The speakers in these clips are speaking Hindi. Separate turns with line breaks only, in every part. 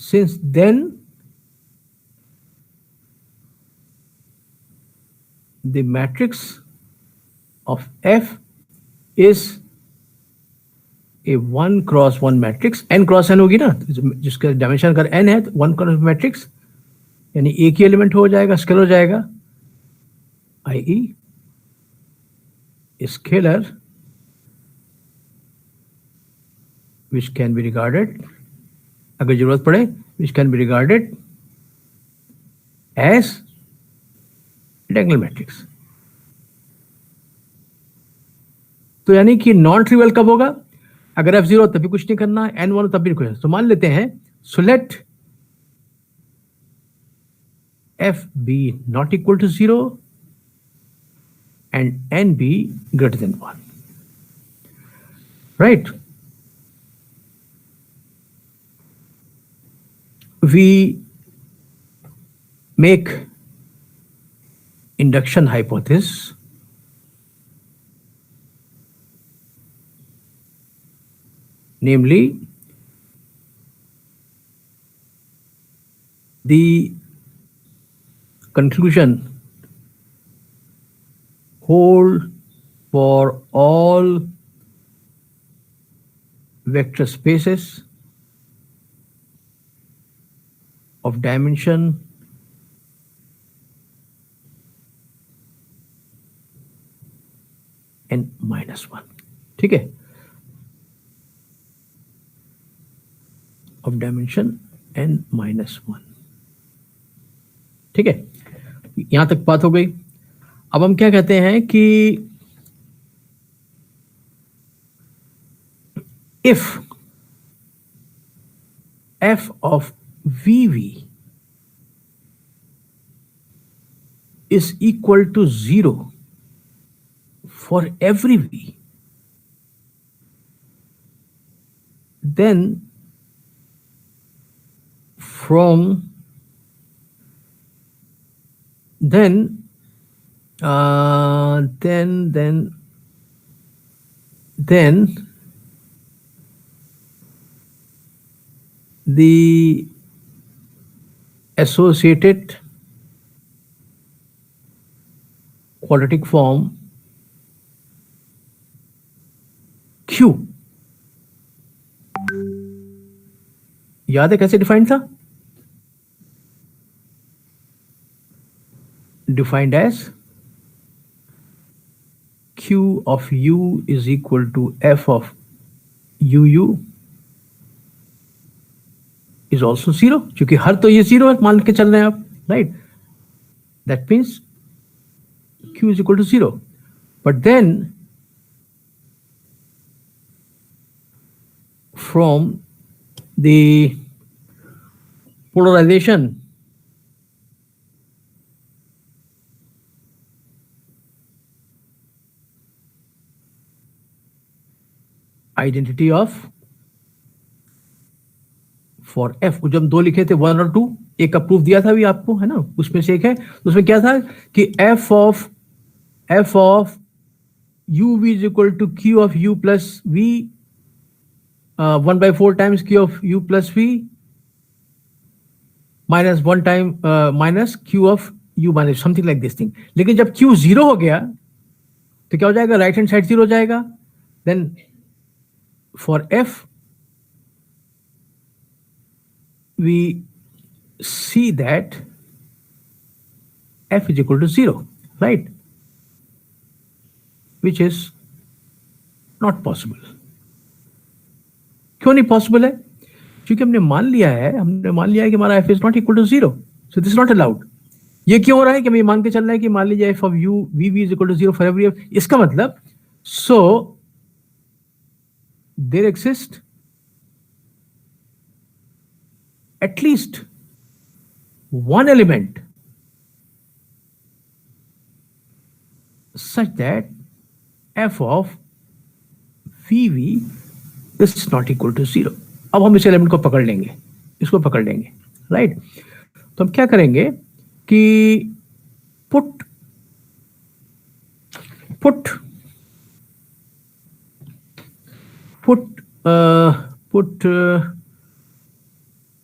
since then the matrix of F is a 1x1 matrix, n cross n होगी ना, जिसका डायमेंशन अगर n है तो 1 क्रॉस मैट्रिक्स, यानी एक ही एलिमेंट हो जाएगा, स्केलर हो जाएगा, i.e. Scalar which can be regarded, अगर जरूरत पड़े, which can be regarded as rectangular matrix. तो यानी कि नॉन ट्रिवियल कब होगा? अगर F0 हो तभी कुछ नहीं करना, N1 हो तभी कुछ। तो मान लेते हैं, so let F be not equal to 0 and N be greater than 1, right? We make induction hypothesis namely the conclusion hold for all vector spaces of dimension n-1, ठीक है, of dimension n-1, ठीक है। यहां तक बात हो गई। अब हम क्या कहते हैं कि if f of vv is equal to 0 for every v, then the associated quadratic form Q, याद है कैसे डिफाइंड था? Defined as Q of u is equal to f of uu is also 0, क्योंकि हर तो ये 0 है, मान के चल रहे हैं आप, right? That means Q is equal to 0. But then from the polarization identity of for F, जब हम 2 लिखे थे 1 और 2, एक का प्रूफ दिया था अभी आपको, है ना, उसमें से एक है। उसमें क्या था कि F of U V is equal to Q of U plus V 1/4 times Q of U plus V minus 1 time minus Q of U minus something like this thing. लेकिन जब क्यू 0 हो गया तो क्या हो जाएगा? राइट हैंड साइड 0 हो जाएगा। Then for f we see that f is equal to 0, right? Which is not possible. क्यों नहीं पॉसिबल है? क्योंकि हमने मान लिया है कि हमारा f is not equal to 0, so this is not allowed. ये क्यों हो रहा है कि हमें मान के चलना है कि मान लीजिए f of u vv is equal to 0 for every f, इसका मतलब so there exists at least one element such that f of vv is not equal to 0. अब हम इस एलिमेंट को पकड़ लेंगे, इसको पकड़ लेंगे, राइट? तो हम क्या करेंगे कि put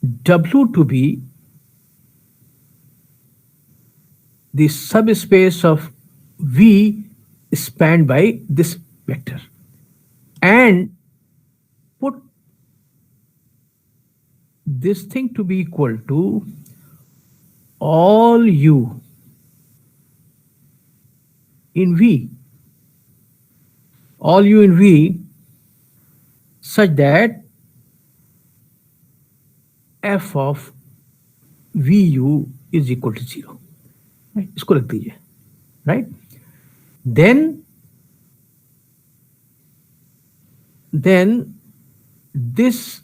W to be the subspace of V spanned by this vector, and put this thing to be equal to all U in V, all U in V, such that f of VU is equal to 0. Right? इसको रख दीजिए. Right? Then this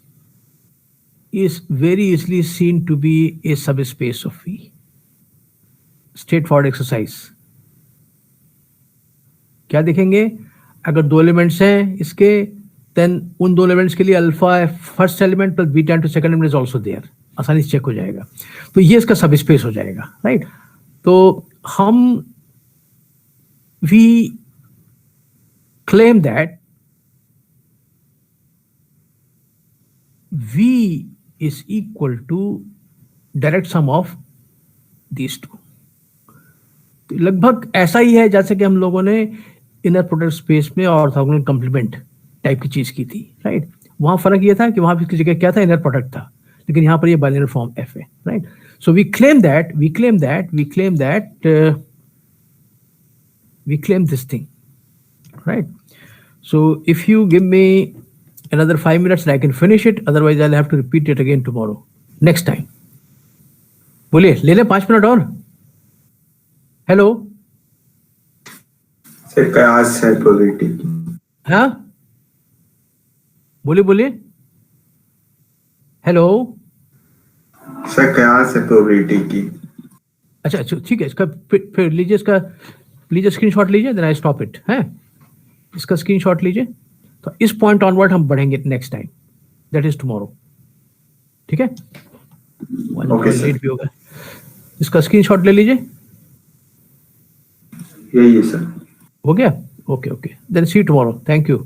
is very easily seen to be a subspace of V. Straightforward exercise. क्या देखेंगे? अगर दो एलिमेंट्स हैं इसके, देन उन दो एलिमेंट्स के लिए alpha first element plus beta into second element is also there. आसानी से चेक हो जाएगा. तो ये इसका सबस्पेस हो जाएगा. राइट? तो हम we claim that V is equal to direct sum of these two. तो लगभग ऐसा ही है जैसे कि हम लोगों ने इनर प्रोडक्ट स्पेस में ऑर्थोगोनल कंप्लीमेंट टाइप की चीज की थी. राइट? वहां फर्क ये था कि वहां इसकी जगह क्या था, इनर प्रोडक्ट था, लेकिन यहां पर ये बाइनरी फॉर्म F है. Right? So we claim this thing. Right? So if you give me another 5 minutes, I can finish it. Otherwise, I'll have to repeat it again tomorrow. Next time. बोलिए, ले ले 5 मिनट और. हेलो
सर, कयास है प्रोबेबिलिटी.
हाँ, बोलिए. हेलो
सर, कयास है प्रोबेबिलिटी की.
अच्छा, ठीक है. इसका फिर लीजिए, स्क्रीनशॉट लीजिए, देन आई स्टॉप इट. है, इसका स्क्रीनशॉट लीजिए. तो इस पॉइंट ऑनवर्ड हम बढ़ेंगे next time, that is tomorrow. ठीक है? लेट भी होगा. इसका स्क्रीनशॉट ले लीजिए.
यही है सर.
हो गया? Okay. Then see you tomorrow. Thank you.